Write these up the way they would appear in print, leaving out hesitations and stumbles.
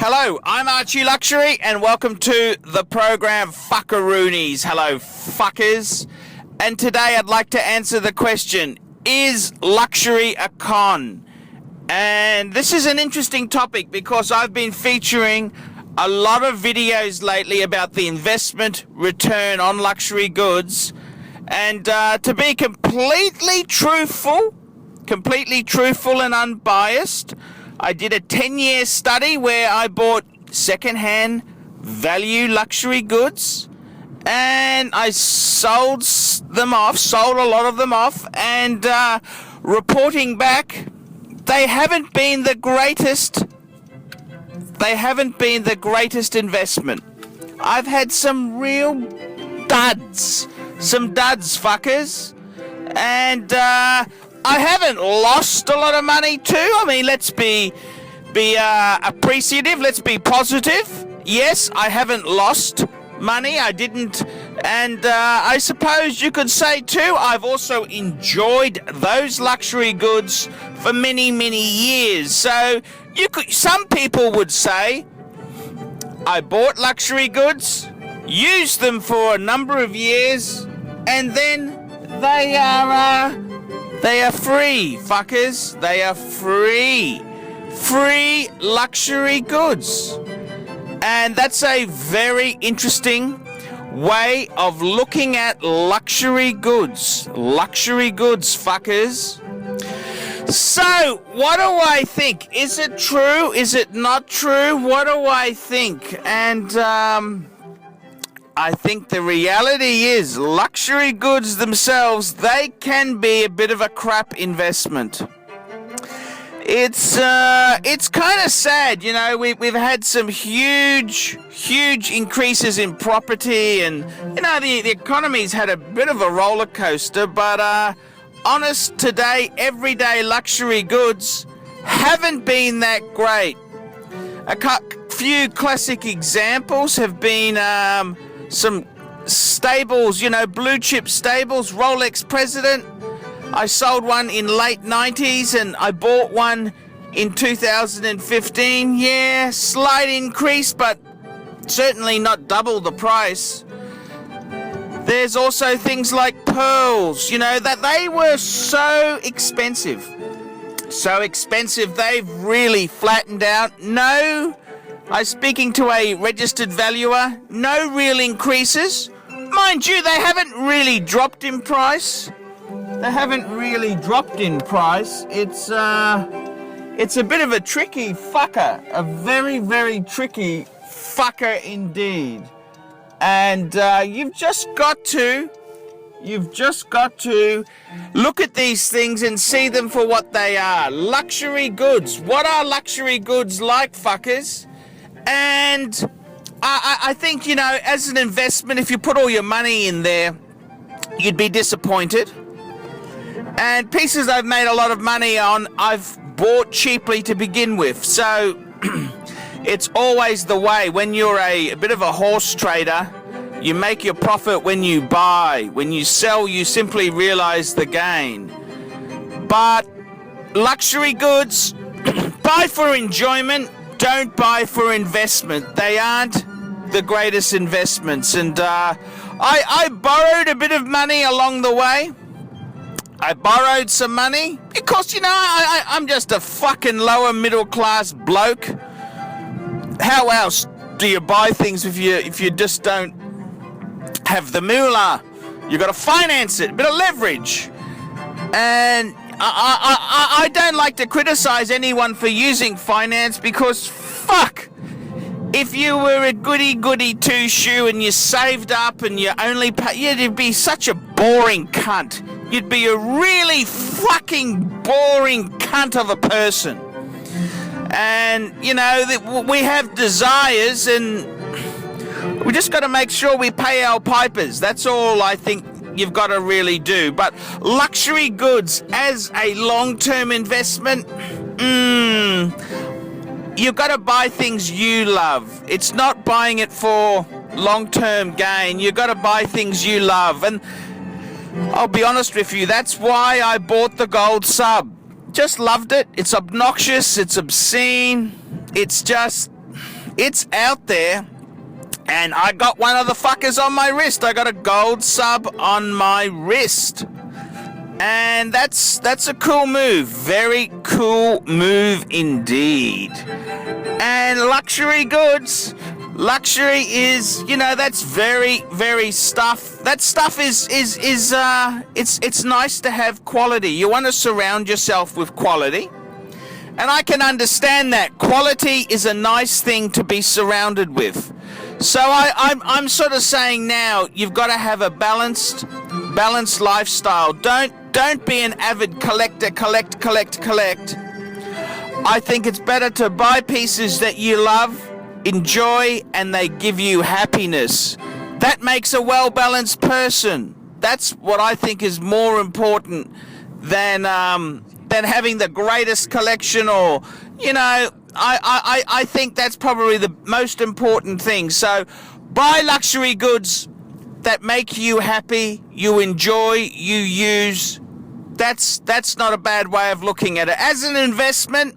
Hello, I'm ArchieLuxury, and welcome to the program Fuckaroonies. Hello, fuckers. And today I'd like to answer the question, is luxury a con? And this is an interesting topic because I've been featuring a lot of videos lately about the investment return on luxury goods. And to be completely truthful and unbiased, I did a 10-year study where I bought second-hand value luxury goods, and I sold a lot of them off, and reporting back, they haven't been the greatest investment. I've had some real duds, fuckers, and I haven't lost a lot of money too. I mean, let's be appreciative. Let's be positive. Yes, I haven't lost money. I didn't, and I suppose you could say too, I've also enjoyed those luxury goods for many, many years. So some people would say, I bought luxury goods, used them for a number of years, and then they are free, fuckers. They are free. Free luxury goods. And that's a very interesting way of looking at luxury goods. Luxury goods, fuckers. So, what do I think? Is it true? Is it not true? What do I think? And, I think the reality is luxury goods themselves, they can be a bit of a crap investment. It's kind of sad, you know. We've had some huge increases in property, and you know the economy's had a bit of a roller coaster. But honest today, everyday luxury goods haven't been that great. A few classic examples have been some stables, you know, blue chip stables. Rolex President, I sold one in late 90s and I bought one in 2015. Yeah, slight increase, but certainly not double the price. There's also things like pearls, you know, that they were so expensive, they've really flattened out. I'm speaking to a registered valuer, no real increases. Mind you, they haven't really dropped in price. It's a bit of a tricky fucker, a very, very tricky fucker indeed. And you've just got to look at these things and see them for what they are. Luxury goods. What are luxury goods like, fuckers? And I think, you know, as an investment, if you put all your money in there, you'd be disappointed. And pieces I've made a lot of money on, I've bought cheaply to begin with. So it's always the way. When you're a bit of a horse trader, you make your profit when you buy. When you sell, you simply realize the gain. But luxury goods, buy for enjoyment. Don't buy for investment. They aren't the greatest investments. And I borrowed a bit of money along the way. I borrowed some money because, you know, I'm just a fucking lower middle class bloke. How else do you buy things if you just don't have the moolah? You got to finance it, a bit of leverage. And I don't like to criticize anyone for using finance because, fuck, if you were a goody two-shoe and you saved up and you only pay, you'd be such a boring cunt. You'd be a really fucking boring cunt of a person. And, you know, we have desires and we just got to make sure we pay our pipers. That's all I think you've got to really do. But luxury goods as a long-term investment, you've got to buy things you love. It's not buying it for long-term gain. You've got to buy things you love. And I'll be honest with you, that's why I bought the gold sub. Just loved it. It's obnoxious. It's obscene. It's just It's out there. And I got one of the fuckers on my wrist. I got a gold sub on my wrist. And that's a cool move. Very cool move indeed. And luxury goods. Luxury is, that's very, very stuff. That stuff is it's nice to have quality. You want to surround yourself with quality. And I can understand that. Quality is a nice thing to be surrounded with. So I'm sort of saying now, you've got to have a balanced lifestyle. Don't be an avid collector, collect. I think it's better to buy pieces that you love, enjoy, and they give you happiness. That makes a well-balanced person. That's what I think is more important than having the greatest collection or, I think that's probably the most important thing. So buy luxury goods that make you happy, you enjoy, you use. That's not a bad way of looking at it. As an investment,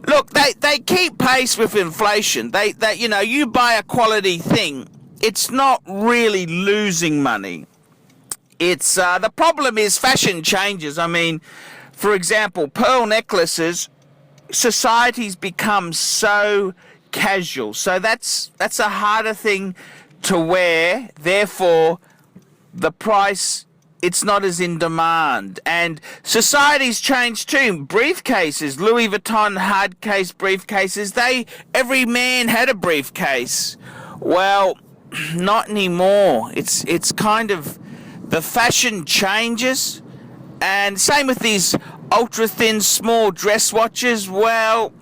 look, they keep pace with inflation. They you buy a quality thing, it's not really losing money. It's the problem is fashion changes. I mean, for example, pearl necklaces, society's become so casual. So that's a harder thing to wear. Therefore, the price, it's not as in demand. And society's changed too. Briefcases, Louis Vuitton hard case briefcases, every man had a briefcase. Well, not anymore. It's kind of, the fashion changes. And same with these ultra-thin, small dress watches. Well,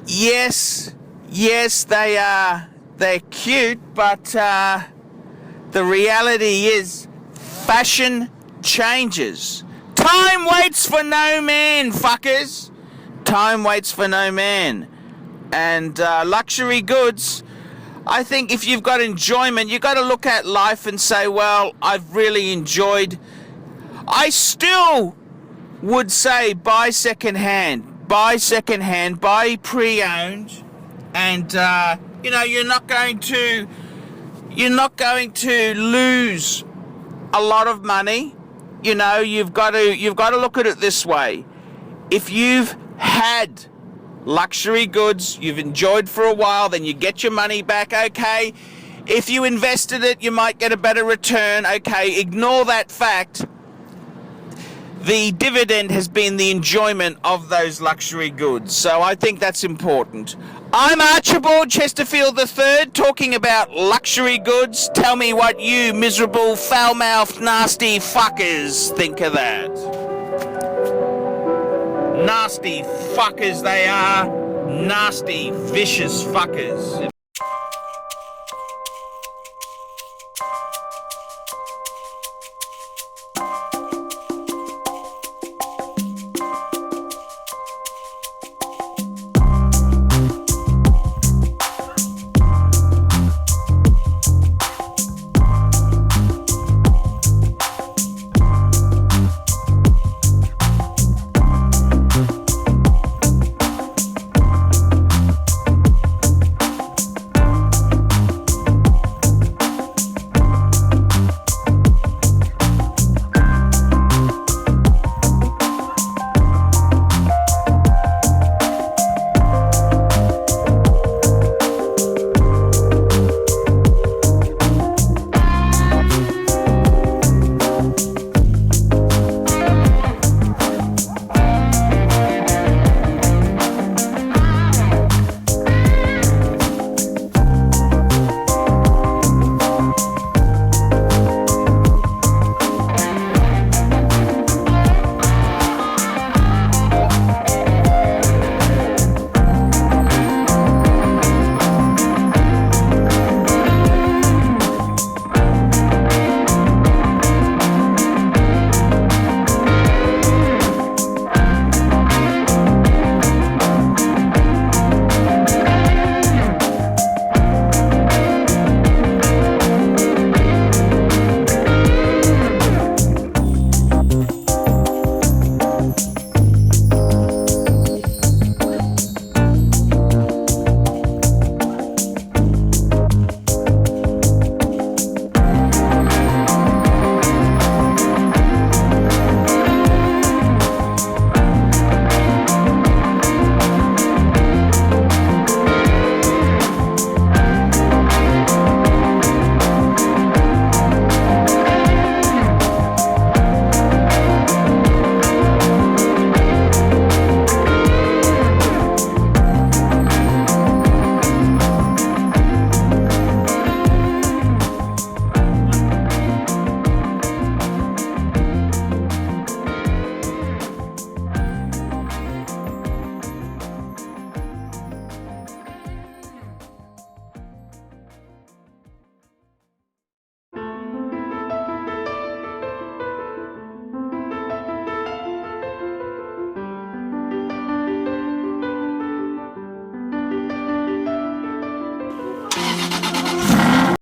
yes, they're cute, but the reality is fashion changes. Time waits for no man, fuckers. Time waits for no man. And luxury goods, I think if you've got enjoyment, you've got to look at life and say, well, I've really enjoyed. I still would say buy second-hand, buy pre-owned, and you're not going to lose a lot of money. You've got to look at it this way. If you've had luxury goods you've enjoyed for a while, then you get your money back, okay. If you invested it, you might get a better return, okay. Ignore that fact. The dividend has been the enjoyment of those luxury goods. So I think that's important. I'm Archibald Chesterfield III, talking about luxury goods. Tell me what you miserable, foul-mouthed, nasty fuckers think of that. Nasty fuckers they are. Nasty, vicious fuckers.